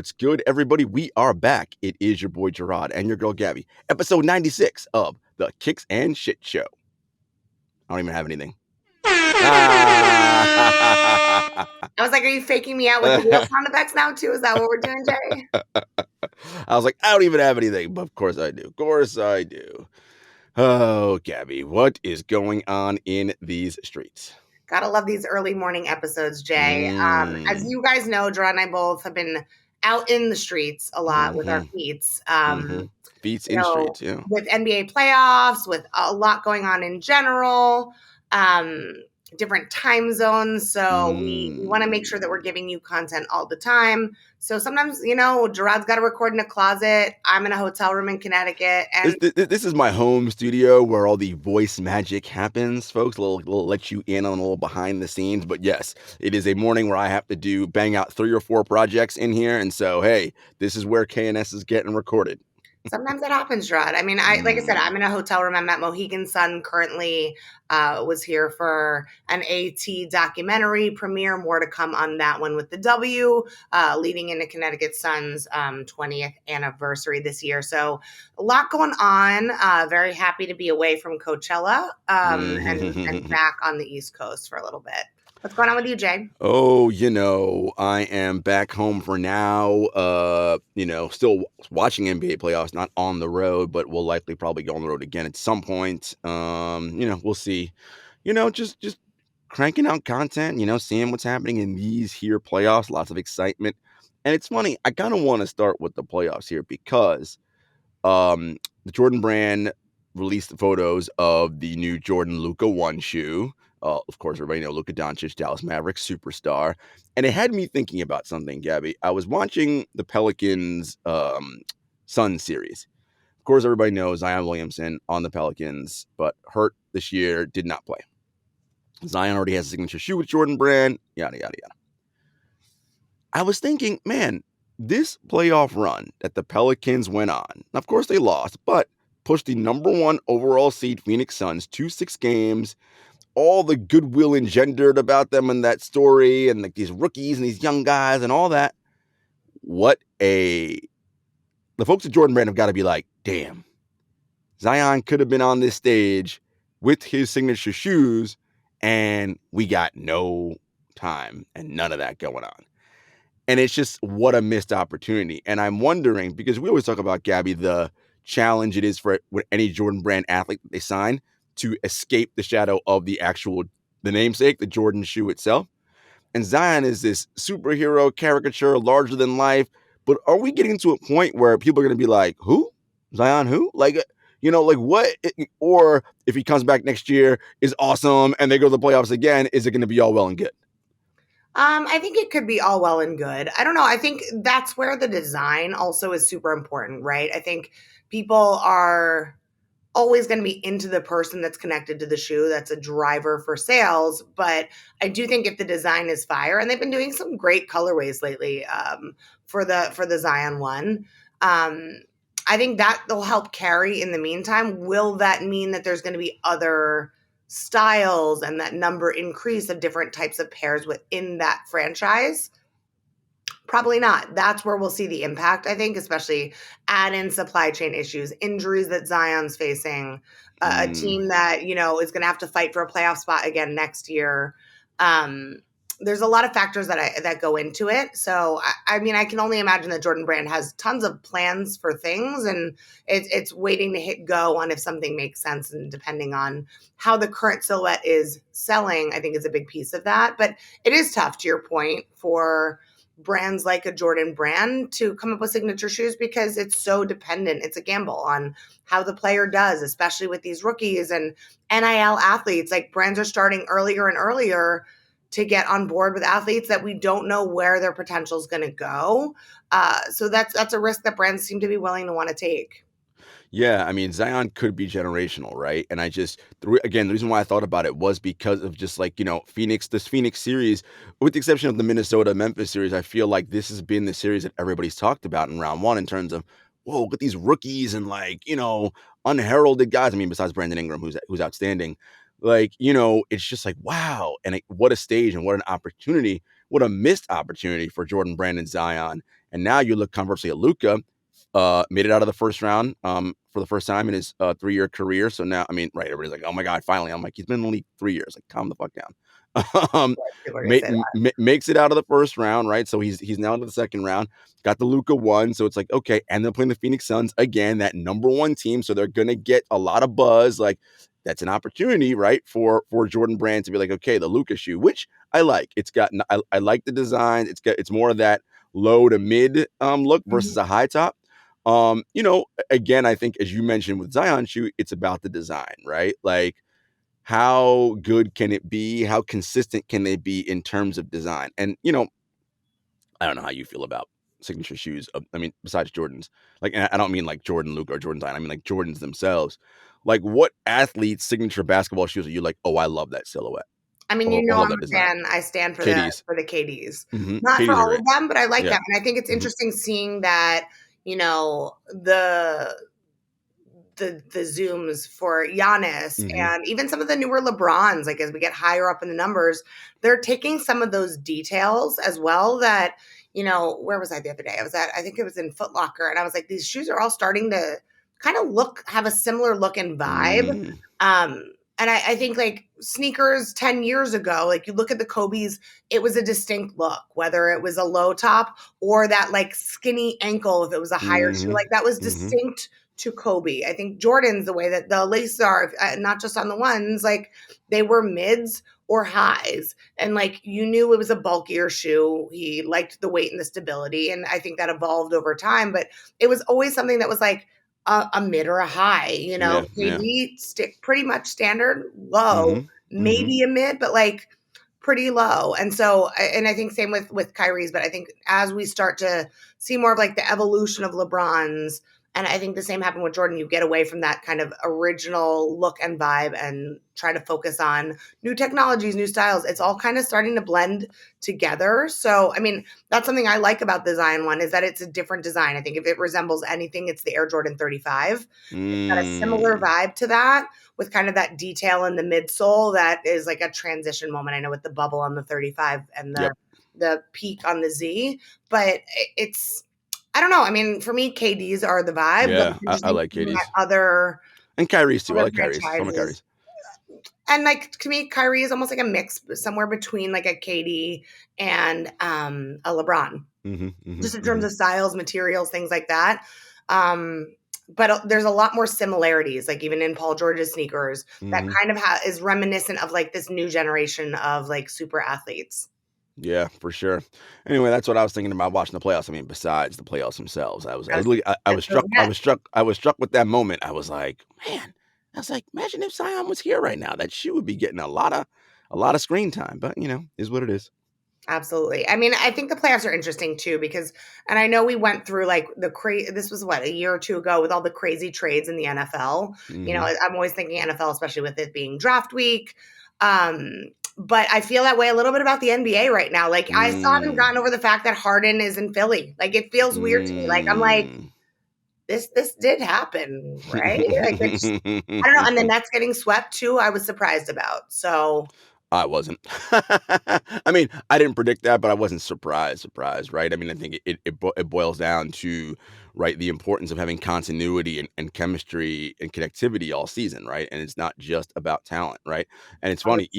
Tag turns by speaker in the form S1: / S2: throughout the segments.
S1: What's good, everybody? We are back. It is your boy Jarod and your girl Gabby. Episode 96 of the Kicks and Shit Show. I don't even have anything.
S2: I was like, are you faking me out with the real sound effects now too? Is that what we're doing, Jay?
S1: I was like, I don't even have anything, but of course I do. Of course I do. Oh, Gabby, what is going on in these streets?
S2: Gotta love these early morning episodes, Jay. As you guys know, Jarod and I both have been out in the streets a lot with our feets.
S1: Feets in streets, yeah.
S2: With NBA playoffs, with a lot going on in general, different time zones. So we want to make sure that we're giving you content all the time. So sometimes, Jarod's got to record in a closet. I'm in a hotel room in Connecticut. And
S1: this is my home studio where all the voice magic happens, folks. A little let you in on a little behind the scenes. But yes, it is a morning where I have to bang out 3 or 4 projects in here. And so, hey, this is where KNS is getting recorded.
S2: Sometimes that happens, Jarod. I mean, like I said, I'm in a hotel room. I'm at Mohegan Sun currently. Was here for an AT documentary premiere. More to come on that one with the W, leading into Connecticut Sun's 20th anniversary this year. So a lot going on. Very happy to be away from Coachella and back on the East Coast for a little bit. What's going on with you, Jay?
S1: Oh, I am back home for now. Still watching NBA playoffs, not on the road, but we'll likely probably go on the road again at some point. We'll see. Just cranking out content, seeing what's happening in these here playoffs, lots of excitement. And it's funny, I kind of want to start with the playoffs here because the Jordan brand released the photos of the new Jordan Luka 1 shoe. Of course, everybody knows Luka Doncic, Dallas Mavericks superstar. And it had me thinking about something, Gabby. I was watching the Pelicans Sun series. Of course, everybody knows Zion Williamson on the Pelicans, but hurt this year, did not play. Zion already has a signature shoe with Jordan brand, yada, yada, yada. I was thinking, man, this playoff run that the Pelicans went on, of course they lost, but pushed the number 1 overall seed Phoenix Suns to 6 games. All the goodwill engendered about them in that story and like these rookies and these young guys and all that. The folks at Jordan Brand have got to be like, damn, Zion could have been on this stage with his signature shoes and we got no time and none of that going on. And it's just what a missed opportunity. And I'm wondering, because we always talk about, Gabby, the challenge it is for any Jordan Brand athlete that they sign to escape the shadow of the namesake, the Jordan shoe itself. And Zion is this superhero caricature, larger than life. But are we getting to a point where people are going to be like, who? Zion who? Like what? Or if he comes back next year, is awesome, and they go to the playoffs again, is it going to be all well and good?
S2: I think it could be all well and good. I don't know. I think that's where the design also is super important, right? I think people are always going to be into the person that's connected to the shoe. That's a driver for sales. But I do think if the design is fire, and they've been doing some great colorways lately for the Zion 1, I think that will help carry in the meantime. Will that mean that there's going to be other styles and that number increase of different types of pairs within that franchise? Probably not. That's where we'll see the impact, I think, especially add in supply chain issues, injuries that Zion's facing, a team that, is going to have to fight for a playoff spot again next year. There's a lot of factors that go into it. So, I mean, I can only imagine that Jordan Brand has tons of plans for things, and it's waiting to hit go on if something makes sense. And depending on how the current silhouette is selling, I think is a big piece of that. But it is tough, to your point, for brands like a Jordan Brand to come up with signature shoes because it's so dependent. It's a gamble on how the player does, especially with these rookies and NIL athletes. Like, brands are starting earlier and earlier to get on board with athletes that we don't know where their potential is going to go. So that's a risk that brands seem to be willing to want to take.
S1: Yeah, I mean, Zion could be generational, right? And the reason why I thought about it was because of just like, this Phoenix series, with the exception of the Minnesota-Memphis series, I feel like this has been the series that everybody's talked about in round 1 in terms of, whoa, look at these rookies and unheralded guys. I mean, besides Brandon Ingram, who's outstanding. It's just like, wow. And what a stage and what an opportunity, what a missed opportunity for Jordan Brand and Zion. And now you look conversely at Luka, made it out of the first round for the first time in his 3-year career. So now, I mean, right, everybody's like, oh my God, finally. I'm like, he's been in the league 3 years. Like, calm the fuck down. um,
S2: People are gonna say that.
S1: makes it out of the first round, right? So he's now into the second round. Got the Luka one, so it's like okay, and they're playing the Phoenix Suns again, that number one team, so they're gonna get a lot of buzz. Like that's an opportunity, right, for Jordan Brand to be like, okay, the Luka shoe, which I like. It's got I like the design. It's more of that low to mid look versus a high top. Again, I think as you mentioned with Zion shoe, it's about the design, right? Like how good can it be? How consistent can they be in terms of design? And I don't know how you feel about signature shoes. I mean, besides Jordans, like, and I don't mean like Jordan Luke or Jordan Zion. I mean like Jordans themselves. Like, what athlete's signature basketball shoes are you like? Oh, I love that silhouette,
S2: I mean,
S1: or love
S2: I'm
S1: that
S2: a
S1: design.
S2: fan. I stand for
S1: KDs.
S2: the KDs.
S1: Mm-hmm.
S2: Not for
S1: KDs are
S2: all
S1: great.
S2: of them, but I like
S1: Yeah.
S2: them. And I think it's
S1: Mm-hmm.
S2: interesting seeing that, the zooms for Giannis
S1: Mm-hmm.
S2: and even some of the newer LeBrons, like as we get higher up in the numbers, they're taking some of those details as well that, where was I the other day? I think it was in Foot Locker, and I was like, these shoes are all starting to kind of have a similar look and vibe.
S1: Mm-hmm.
S2: And I think like sneakers 10 years ago, like you look at the Kobe's, it was a distinct look, whether it was a low top or that like skinny ankle, if it was a higher shoe,
S1: Mm-hmm.
S2: like that was
S1: Mm-hmm.
S2: distinct to Kobe. I think Jordan's the way that the laces are, not just on the ones, like they were mids or highs. And like you knew it was a bulkier shoe. He liked the weight and the stability. And I think that evolved over time. But it was always something that was like a mid or a high.
S1: Yeah. Yeah.
S2: KD stick pretty much standard low,
S1: Mm-hmm. Mm-hmm.
S2: maybe a mid, but like pretty low. And so, and I think same with Kyrie's, but I think as we start to see more of like the evolution of LeBron's, and I think the same happened with Jordan, you get away from that kind of original look and vibe and try to focus on new technologies, new styles. It's all kind of starting to blend together. So, I mean, that's something I like about the Zion one is that it's a different design. I think if it resembles anything, it's the Air Jordan 35. It's got a similar
S1: Mm.
S2: vibe to that with kind of that detail in the midsole that is like a transition moment. I know with the bubble on the 35 and
S1: Yep.
S2: the peak on the Z, but it's I don't know. I mean, for me, KDs are the vibe, but
S1: Yeah.
S2: it's
S1: I
S2: interesting
S1: like
S2: seeing that
S1: KDs
S2: other
S1: and Kyrie's too. I like Kyrie's. Some of
S2: franchises.
S1: Kyrie's.
S2: And like to me, Kyrie is almost like a mix somewhere between like a KD and a LeBron,
S1: Mm-hmm. Mm-hmm.
S2: just in terms
S1: Mm-hmm.
S2: of styles, materials, things like that. Um, but there's a lot more similarities, like even in Paul George's sneakers, that
S1: Mm-hmm.
S2: kind of is reminiscent of like this new generation of like super athletes.
S1: Yeah, for sure. Anyway, that's what I was thinking about watching the playoffs. I mean, besides the playoffs themselves, I was struck. I was struck with that moment. I was like, man, I was like, imagine if Zion was here right now. That shoe would be getting a lot of screen time. But is what it is.
S2: Absolutely. I mean, I think the playoffs are interesting too because, and I know we went through like this was what, a year or two ago with all the crazy trades in the NFL.
S1: Mm-hmm.
S2: I'm always thinking NFL, especially with it being draft week. Um, but I feel that way a little bit about the NBA right now. Like I still haven't
S1: Mm.
S2: gotten over the fact that Harden is in Philly. Like it feels weird to me. Like I'm like,
S1: Mm.
S2: this did happen, right? Like it's, I don't know. And the Nets getting swept too, I was surprised about. So
S1: I wasn't. I mean, I didn't predict that, but I wasn't surprised, right? I mean, I think it boils down to, right, the importance of having continuity and chemistry and connectivity all season, right? And it's not just about talent, right? And it's funny,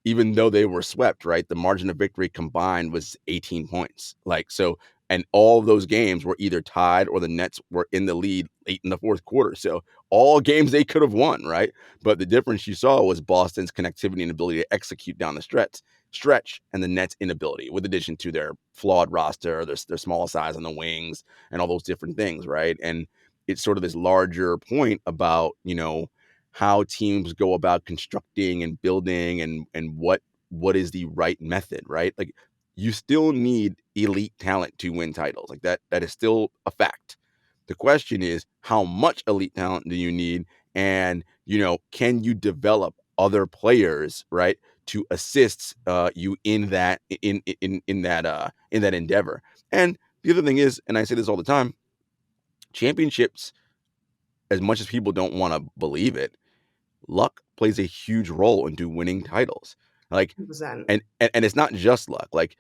S1: even though they were swept, right, the margin of victory combined was 18 points. Like, so, and all of those games were either tied or the Nets were in the lead late in the fourth quarter. So all games they could have won, right? But the difference you saw was Boston's connectivity and ability to execute down the stretch, and the Nets' inability, with addition to their flawed roster, their small size on the wings, and all those different things, right? And it's sort of this larger point about how teams go about constructing and building, and what is the right method, right? Like you still need elite talent to win titles, like that is still a fact. The question is, how much elite talent do you need? And can you develop other players, right, to assist you in that in that endeavor? And the other thing is, and I say this all the time, championships, as much as people don't want to believe it, luck plays a huge role into winning titles. Like,
S2: 100%.
S1: and it's not just luck. Like,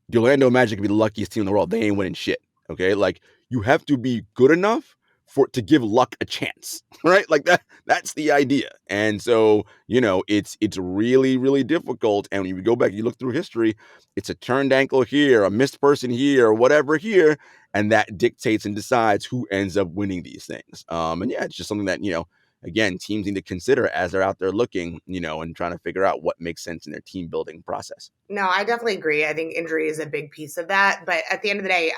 S1: the Orlando Magic could be the luckiest team in the world. They ain't winning shit. Okay, like you have to be good enough for to give luck a chance, right? Like that's the idea. And so, it's really really difficult, and when you go back you look through history, it's a turned ankle here, a missed person here, or whatever here, and that dictates and decides who ends up winning these things. And yeah, it's just something that, again, teams need to consider as they're out there looking, and trying to figure out what makes sense in their team building process.
S2: No, I definitely agree. I think injury is a big piece of that. But at the end of the day,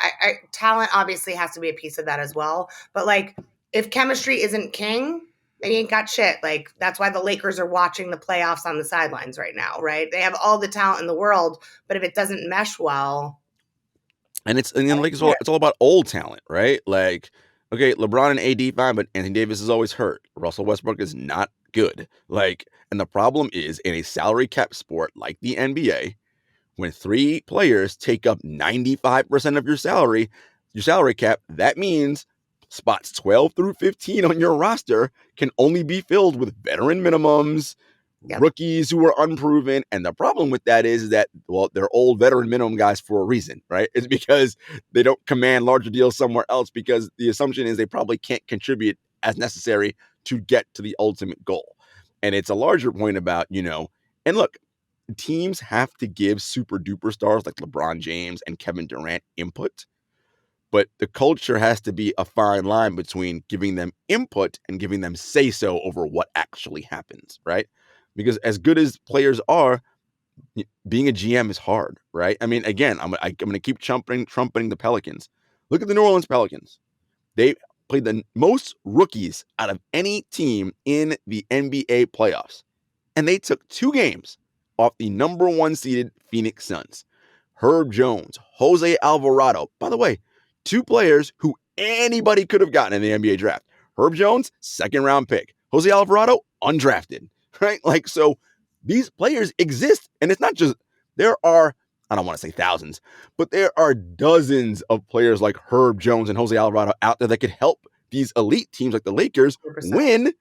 S2: talent obviously has to be a piece of that as well. But like, if chemistry isn't king, they ain't got shit. Like, that's why the Lakers are watching the playoffs on the sidelines right now, right? They have all the talent in the world, but if it doesn't mesh well,
S1: And then like it's all about old talent, right? Like, okay, LeBron and AD fine, but Anthony Davis is always hurt. Russell Westbrook is not good. Like, and the problem is in a salary cap sport like the NBA, when three players take up 95% of your salary cap, that means spots 12 through 15 on your roster can only be filled with veteran minimums,
S2: yep.
S1: rookies who are unproven. And the problem with that is that, well, they're old veteran minimum guys for a reason, right? It's because they don't command larger deals somewhere else, because the assumption is they probably can't contribute as necessary to get to the ultimate goal. And it's a larger point about, and look, teams have to give super duper stars like LeBron James and Kevin Durant input, but the culture has to be a fine line between giving them input and giving them say so over what actually happens, right? Because as good as players are, being a GM is hard, right? I mean, again, I'm going to keep trumpeting the Pelicans. Look at the New Orleans Pelicans. They played the most rookies out of any team in the NBA playoffs, and they took 2 games off the number 1 seeded Phoenix Suns. Herb Jones, Jose Alvarado. By the way, 2 players who anybody could have gotten in the NBA draft. Herb Jones, 2nd round pick. Jose Alvarado, undrafted, right? Like, so these players exist, and it's not just, there are, I don't want to say thousands, but there are dozens of players like Herb Jones and Jose Alvarado out there that could help these elite teams like the Lakers
S2: 100%.
S1: win.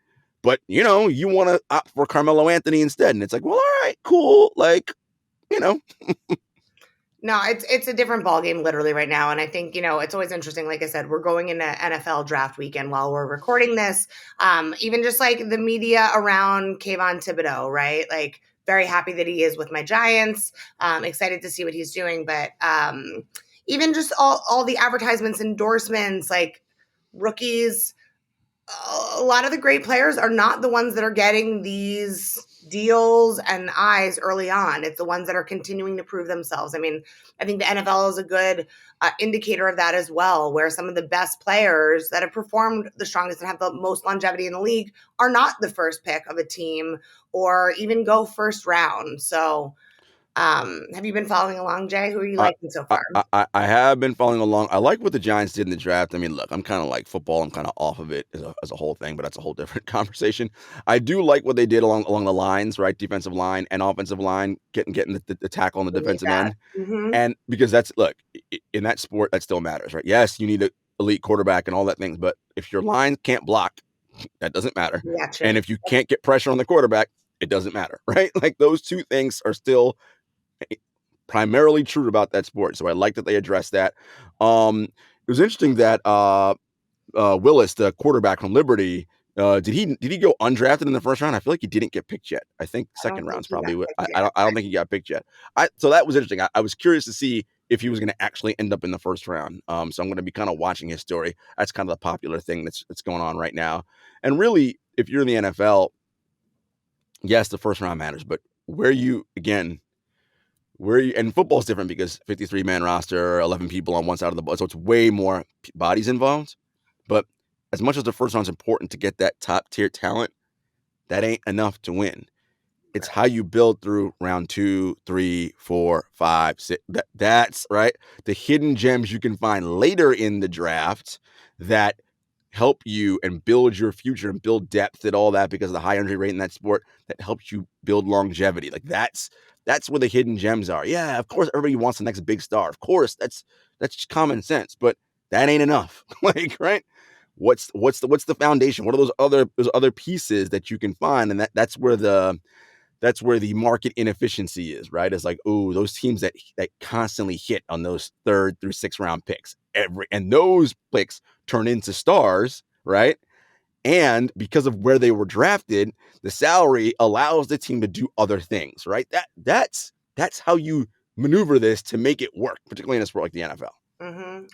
S1: But, you want to opt for Carmelo Anthony instead. And it's like, well, all right, cool. Like,
S2: No, it's a different ballgame literally right now. And I think, it's always interesting. Like I said, we're going into NFL draft weekend while we're recording this. Even just like the media around Kayvon Thibodeau, right? Like, very happy that he is with my Giants. Excited to see what he's doing. But even just all the advertisements, endorsements, like rookies, a lot of the great players are not the ones that are getting these deals and eyes early on. It's the ones that are continuing to prove themselves. I mean, I think the NFL is a good indicator of that as well, where some of the best players that have performed the strongest and have the most longevity in the league are not the first pick of a team or even go first round. So, have you been following along, Jay? Who are you
S1: I,
S2: liking so
S1: I,
S2: far?
S1: I have been following along. I like what the Giants did in the draft. I mean, look, I'm kind of like football. I'm kind of off of it as a whole thing, but that's a whole different conversation. I do like what they did along the lines, right? Defensive line and offensive line, getting the tackle on the
S2: We need
S1: defensive
S2: that.
S1: end.
S2: Mm-hmm.
S1: And because look, in that sport, that still matters, right? Yes, you need an elite quarterback and all that things, but if your line can't block, that doesn't matter.
S2: Gotcha.
S1: And if you can't get pressure on the quarterback, it doesn't matter, right? Like those two things are still primarily true about that sport. So I like that they addressed that. It was interesting that Willis, the quarterback from Liberty, did he go undrafted in the first round? I feel like he didn't get picked yet. I think
S2: I don't
S1: second
S2: think
S1: round's
S2: he got
S1: probably.
S2: picked
S1: I
S2: yet.
S1: don't think he got picked yet. So that was interesting. I was curious to see if he was going to actually end up in the first round. So I'm going to be kind of watching his story. That's kind of the popular thing that's going on right now. And really, if you're in the NFL, yes, the first round matters, but and football's different because 53 man roster, 11 people on one side of the ball, so it's way more bodies involved. But as much as the first round's important to get that top tier talent, that ain't enough to win. It's how you build through round 2, 3, 4, 5, 6. That's right. The hidden gems you can find later in the draft that help you and build your future and build depth and all that, because of the high injury rate in that sport, that helps you build longevity. Like that's where the hidden gems are. Yeah, of course everybody wants the next big star. Of course, that's just common sense, but that ain't enough. Like, right? What's the foundation? What are those other pieces that you can find? And that's where the that's where the market inefficiency is, right? It's like, oh, those teams that constantly hit on those 3rd through 6th round picks, and those picks turn into stars, right? And because of where they were drafted, the salary allows the team to do other things, right? That's how you maneuver this to make it work, particularly in a sport like the NFL.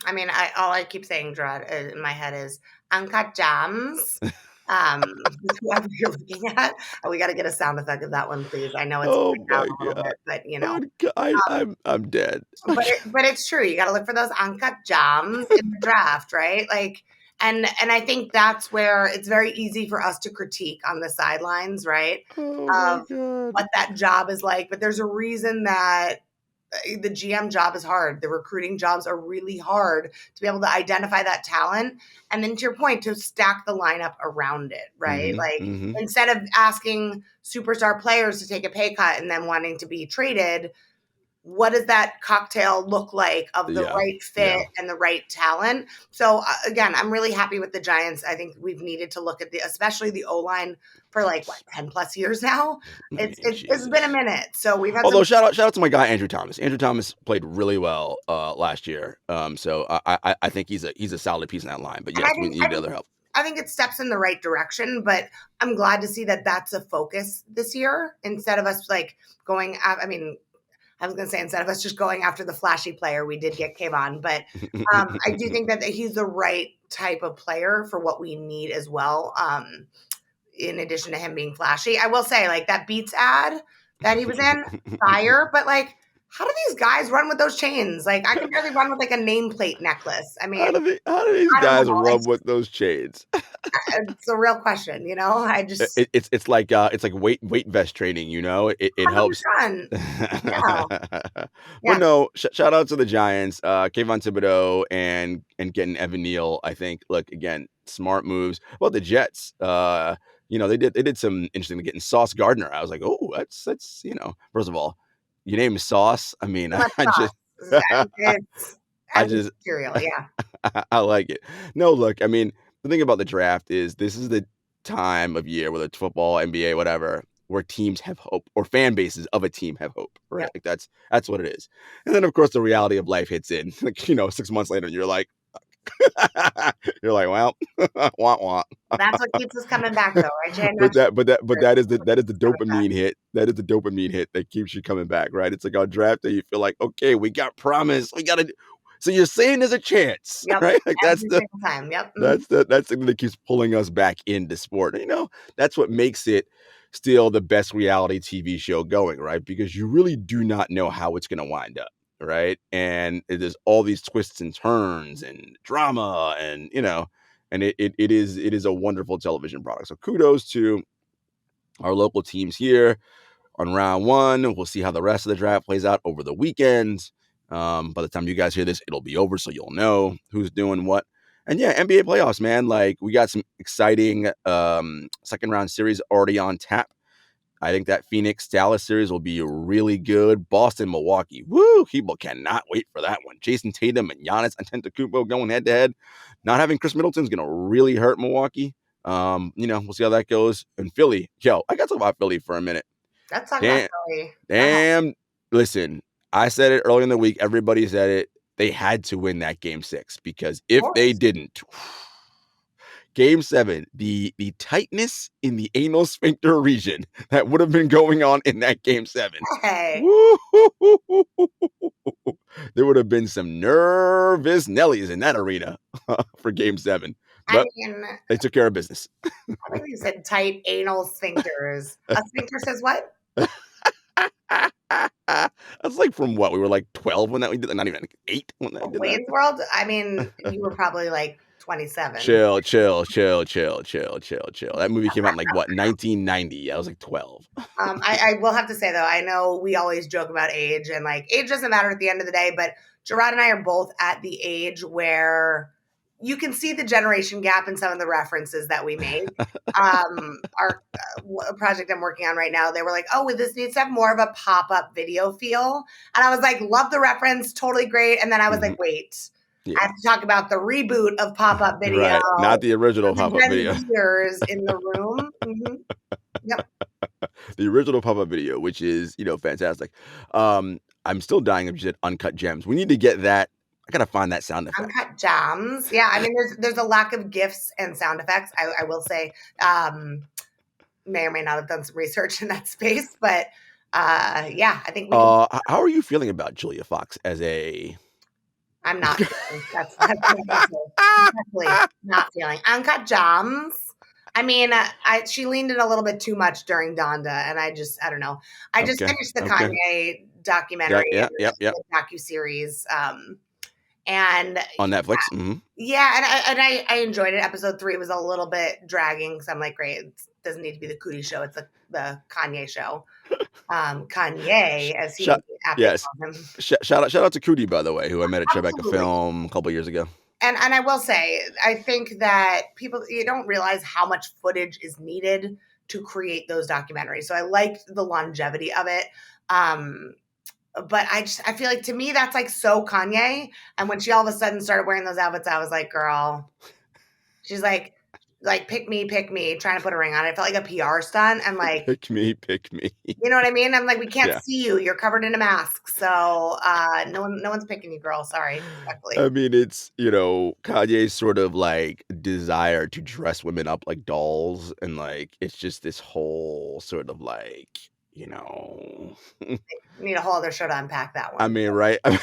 S2: I mean, all I keep saying, Gerard, in my head is uncut gems. Um, whoever you're looking at, we got to get a sound effect of that one, please. I know it's
S1: Oh
S2: going down
S1: my
S2: a little
S1: god.
S2: bit, but
S1: I'm dead.
S2: but it's true. You got to look for those uncut gems in the draft, right? Like, and I think that's where it's very easy for us to critique on the sidelines, right?
S1: Oh my
S2: Of
S1: god.
S2: what that job is like, but there's a reason that the GM job is hard. The recruiting jobs are really hard to be able to identify that talent. And then to your point, to stack the lineup around it, right? Like instead of asking superstar players to take a pay cut and then wanting to be traded, what does that cocktail look like of the
S1: Yeah.
S2: right fit
S1: Yeah.
S2: and the right talent? So again, I'm really happy with the Giants. I think we've needed to look at especially the O-line for like 10 plus years now. It's been a
S1: Jesus.
S2: minute. So we've had some.
S1: Although shout out to my guy Andrew Thomas. Andrew Thomas played really well last year. So I think he's a solid piece in that line. But
S2: And I
S1: yes, we
S2: think
S1: need other help.
S2: I think it steps in the right direction, but I'm glad to see that that's a focus this year instead of us like going. I mean, I was going to say instead of us just going after the flashy player, we did get Kayvon, but I do think that he's the right type of player for what we need as well. In addition to him being flashy, I will say like that Beats ad that he was in, fire, but like. How do these guys run with those chains? Like I can barely run with like a nameplate necklace. I mean,
S1: How do these
S2: I don't
S1: guys
S2: know.
S1: run with those chains?
S2: It's a real question, you know? I just
S1: It's like weight vest training, you know? It helps.
S2: 100%. Yeah.
S1: But
S2: Yeah.
S1: no, shout out to the Giants, Kayvon Thibodeau and getting Evan Neal. I think, look, again, smart moves. Well, the Jets, they did some interesting getting Sauce Gardner. I was like, oh, that's first of all, your name is Sauce. I mean,
S2: Too much
S1: I just
S2: sauce. It's
S1: I
S2: endless
S1: just
S2: material, yeah.
S1: I like it. No, look, I mean, the thing about the draft is this is the time of year, whether it's football, NBA, whatever, where teams have hope or fan bases of a team have hope, right?
S2: Yep.
S1: Like that's what it is. And then of course the reality of life hits in. Like, 6 months later, and you're like, well, want want.
S2: That's what keeps us coming back though, right, Jay?
S1: But that is the
S2: Coming back.
S1: dopamine hit. That is the dopamine hit that keeps you coming back, right? It's like on draft day, you feel like, okay, we got promise, we got to. So you're saying there's a chance,
S2: Yep.
S1: right? Like
S2: Every single time. Yep.
S1: that's the thing that keeps pulling us back into sport. That's what makes it still the best reality TV show going, right? Because you really do not know how it's going to wind up, right? And there's all these twists and turns and drama, and it is a wonderful television product. So kudos to our local teams here on round one. We'll see how the rest of the draft plays out over the weekend. By the time you guys hear this, it'll be over, so you'll know who's doing what. And yeah, NBA playoffs, man. Like, we got some exciting second round series already on tap. I think that Phoenix Dallas series will be really good. Boston Milwaukee, woo! People cannot wait for that one. Jason Tatum and Giannis Antetokounmpo going head to head. Not having Chris Middleton is gonna really hurt Milwaukee. We'll see how that goes. And Philly, I got to talk about Philly for a minute.
S2: Let's talk about
S1: Damn,
S2: Philly.
S1: damn. Listen, I said it earlier in the week. Everybody said it. They had to win that game 6 because if they didn't, game 7, the tightness in the anal sphincter region that would have been going on in that game 7.
S2: Hey.
S1: There would have been some nervous Nellies in that arena for game 7. But they took care of business.
S2: I think you said tight anal sphincters. A sphincter says what?
S1: That's like from what? We were like 12 when that we did that. Not even like 8 when that we did that.
S2: Wayne's World? I mean, you were probably like 27.
S1: Chill. That movie came out in like what, 1990? I was like 12.
S2: I will have to say though, I know we always joke about age and like age doesn't matter at the end of the day, but Jarod and I are both at the age where you can see the generation gap in some of the references that we made. Our project I'm working on right now, they were like, oh, this needs to have more of a pop-up video feel. And I was like, love the reference, totally great. And then I was like, wait, I have to talk about the reboot of pop-up video.
S1: Right, not the original pop-up video.
S2: Years in the room. Yep.
S1: the original pop-up video, which is, fantastic. I'm still dying of just uncut gems. We need to get that. I gotta find that sound effect.
S2: Uncut gems. Yeah, I mean, there's a lack of gifs and sound effects. I will say, may or may not have done some research in that space, but yeah, I think we can.
S1: How are you feeling about Julia Fox as a?
S2: I'm not feeling. That's what I'm gonna say. Definitely not feeling. Uncut gems. I mean, she leaned in a little bit too much during Donda, and I don't know. I just
S1: Okay,
S2: finished the
S1: okay.
S2: Kanye
S1: Yeah,
S2: documentary
S1: yeah, yep, yep.
S2: the docuseries, and
S1: On Netflix. Hmm.
S2: yeah, and I enjoyed it. Episode 3 was a little bit dragging, so I'm like, great, it doesn't need to be the Cootie show; it's the Kanye show. Kanye, as he
S1: Shout,
S2: aptly
S1: yes.
S2: called him.
S1: Shout out to Cootie, by the way, who I met at Tribeca
S2: Absolutely.
S1: Film a couple years ago.
S2: And I will say, I think that people you don't realize how much footage is needed to create those documentaries. So I liked the longevity of it. Um, but I feel like to me that's like so Kanye. And when she all of a sudden started wearing those outfits, I was like, girl, she's like pick me, trying to put a ring on it. It felt like a PR stunt. And like,
S1: Pick me, pick me.
S2: you know what I mean? I'm like, we can't
S1: Yeah.
S2: see you. You're covered in a mask. So no one's picking you, girl. Sorry, respectfully.
S1: I mean, it's, Kanye's sort of like desire to dress women up like dolls. And like, it's just this whole sort of like,
S2: We need a whole other show to unpack that
S1: I
S2: one.
S1: mean, right? I mean,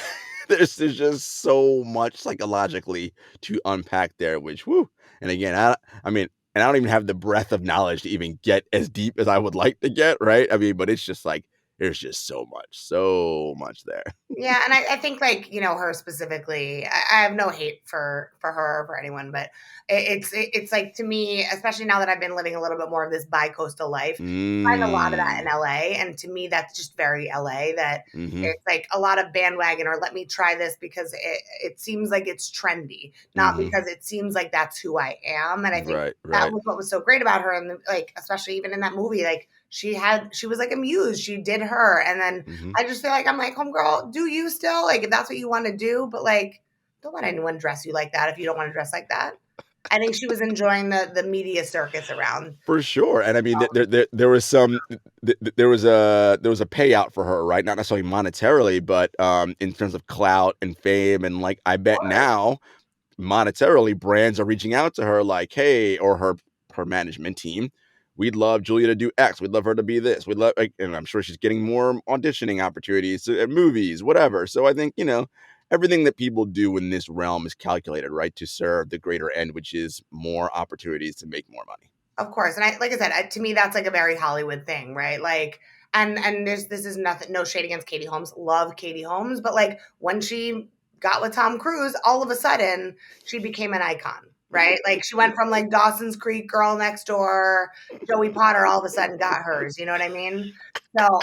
S1: there's just so much psychologically to unpack there, which, whoo. And again, I mean, and I don't even have the breadth of knowledge to even get as deep as I would like to get, right? I mean, but it's just like, there's just so much there.
S2: Yeah, and I think like her specifically. I have no hate for her or for anyone, but it's like to me, especially now that I've been living a little bit more of this bi-coastal life, I find a lot of that in
S1: Mm.
S2: LA, and to me that's just very LA. That
S1: Mm-hmm.
S2: it's like a lot of bandwagon or let me try this because it seems like it's trendy, not
S1: Mm-hmm.
S2: because it seems like that's who I am. And I think
S1: Right,
S2: that
S1: right.
S2: was what was so great about her, and like especially even in that movie, like she was like a muse. She did her, and then
S1: Mm-hmm.
S2: I just feel like I'm like, homegirl, do you still like if that's what you want to do? But like, don't let anyone dress you like that if you don't want to dress like that. I think she was enjoying the media circus around.
S1: For sure, and I mean, there was some, there was a payout for her, right? Not necessarily monetarily, but in terms of clout and fame, and like, I bet now monetarily, brands are reaching out to her like, hey, or her management team, we'd love Julia to do X, we'd love her to be this, we'd love, like, and I'm sure she's getting more auditioning opportunities at movies, whatever. So I think, everything that people do in this realm is calculated, right, to serve the greater end, which is more opportunities to make more money.
S2: Of course, and like I said, to me, that's like a very Hollywood thing, right? Like, and this is nothing, no shade against Katie Holmes. Love Katie Holmes, but like when she got with Tom Cruise, all of a sudden she became an icon, right? Like she went from like Dawson's Creek, Girl Next Door, Joey Potter, all of a sudden got hers. You know what I mean? So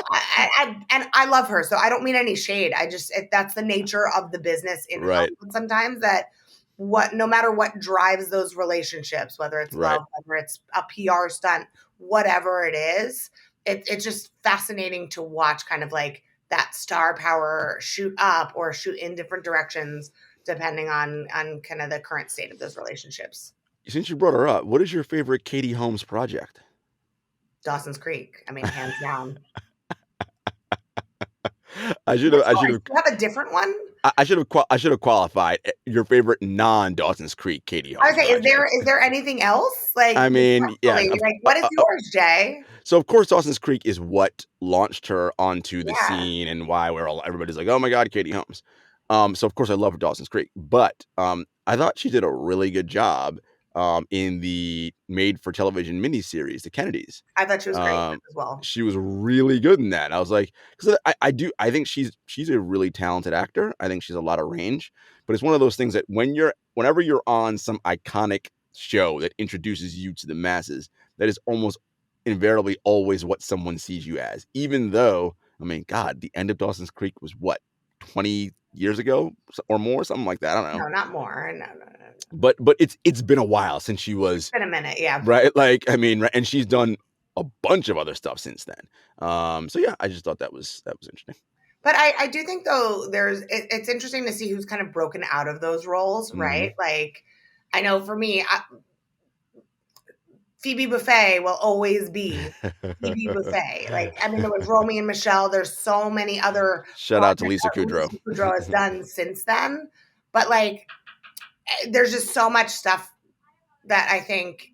S2: and I love her, so I don't mean any shade. I just that's the nature of the business in
S1: Right,
S2: Hollywood sometimes that no matter what drives those relationships, whether it's
S1: right.
S2: love, whether it's a PR stunt, whatever it is, it's just fascinating to watch kind of like that star power shoot up or shoot in different directions depending on kind of the current state of those relationships.
S1: Since you brought her up, what is your favorite Katie Holmes project?
S2: Dawson's Creek, I mean, hands down.
S1: I should
S2: Do
S1: have. I should have.
S2: you have a different one?
S1: I should have qualified your favorite non Dawson's Creek Katie
S2: I
S1: Holmes
S2: would say,
S1: project.
S2: is there anything else? Like
S1: I mean, yeah.
S2: personally, like what is yours, Jay?
S1: So of course, Dawson's Creek is what launched her onto the
S2: Yeah.
S1: scene, and why everybody's like, oh my god, Katie Holmes. So of course I love Dawson's Creek, but I thought she did a really good job in the made for television miniseries, The Kennedys.
S2: I thought she was great
S1: Um,
S2: as well.
S1: she was really good in that. I was like, because I think she's a really talented actor. I think she's a lot of range, but it's one of those things that whenever you're on some iconic show that introduces you to the masses, that is almost invariably always what someone sees you as. Even though, I mean, God, the end of Dawson's Creek was what, 20 years ago or more, something like that. I don't know.
S2: No, not more. No.
S1: But it's been a while since she was
S2: Been a minute, yeah.
S1: right. Like, I mean, right, and she's done a bunch of other stuff since then. So yeah, I just thought that was interesting.
S2: But I do think though it's interesting to see who's kind of broken out of those roles,
S1: Mm-hmm.
S2: right? Like I know for me, Phoebe Buffay will always be Phoebe Buffay. Like, I mean, there was Romy and Michelle. There's so many other
S1: Shout out to
S2: projects
S1: Lisa
S2: that
S1: Kudrow.
S2: Lisa Kudrow has done since then. But like, there's just so much stuff that I think.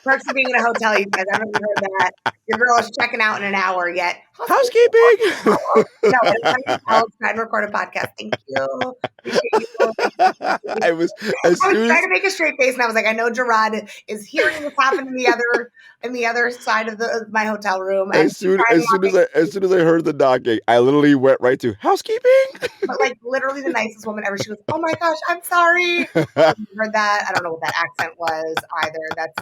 S2: Perks of being in a hotel, you guys. I don't know if you heard that. Your girl is checking out in an hour yet.
S1: Housekeeping.
S2: No, but it's time to tell, trying to record a podcast. Thank you. Appreciate you.
S1: I was as
S2: I was
S1: soon
S2: trying
S1: as
S2: to make a straight face, and I was like, I know Jarod is hearing this happen in the other side of my hotel room, and
S1: as
S2: he's
S1: soon
S2: trying
S1: as
S2: not
S1: soon
S2: to
S1: as I heard the knocking, I literally went right to housekeeping.
S2: but like literally the nicest woman ever. She goes, "Oh my gosh, I'm sorry." I don't know if you heard that. I don't know what that accent was either. That's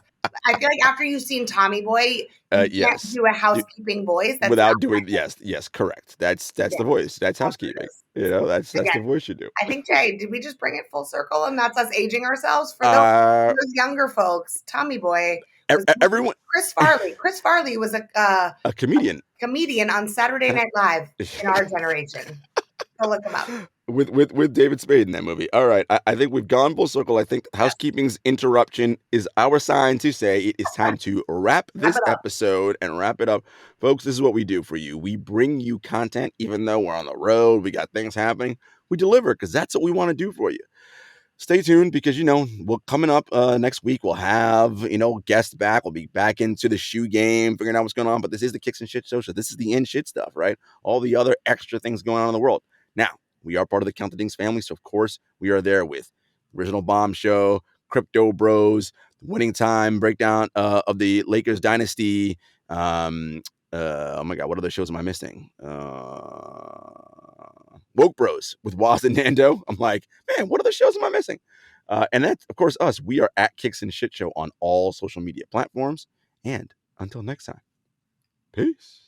S2: I feel like after you've seen Tommy Boy, you can't
S1: Yes.
S2: do a housekeeping voice. That's not
S1: Without doing yes, correct. That's
S2: yeah,
S1: the voice. That's
S2: that's what
S1: housekeeping.
S2: it is.
S1: That's the
S2: Again,
S1: voice you do.
S2: I think Jay, did we just bring it full circle? And that's us aging ourselves
S1: Uh,
S2: for those younger folks. Tommy Boy
S1: e-
S2: was
S1: everyone,
S2: Chris Farley. Chris Farley was a
S1: a comedian
S2: comedian on Saturday Night Live in our generation. So look him up.
S1: with David Spade in that movie. All right, I think we've gone full circle. I think housekeeping's interruption is our sign to say it is time to wrap
S2: Wrap
S1: this
S2: it up.
S1: episode and wrap it up, folks. This is what we do for you. We bring you content, even though we're on the road. We got things happening. We deliver because that's what we want to do for you. Stay tuned because we're coming up next week. We'll have guests back. We'll be back into the shoe game, figuring out what's going on. But this is the Kicks and Shit show, so this is the in shit stuff, right? All the other extra things going on in the world. Now we are part of the Count the Dings family, so of course we are there with Original Bomb Show, Crypto Bros, Winning Time breakdown of the Lakers dynasty. Oh my God, what other shows am I missing? Woke Bros with Waz and Nando. I'm like, man, what other shows am I missing? And that's, of course, us. We are at Kicks and Shit Show on all social media platforms. And until next time, peace.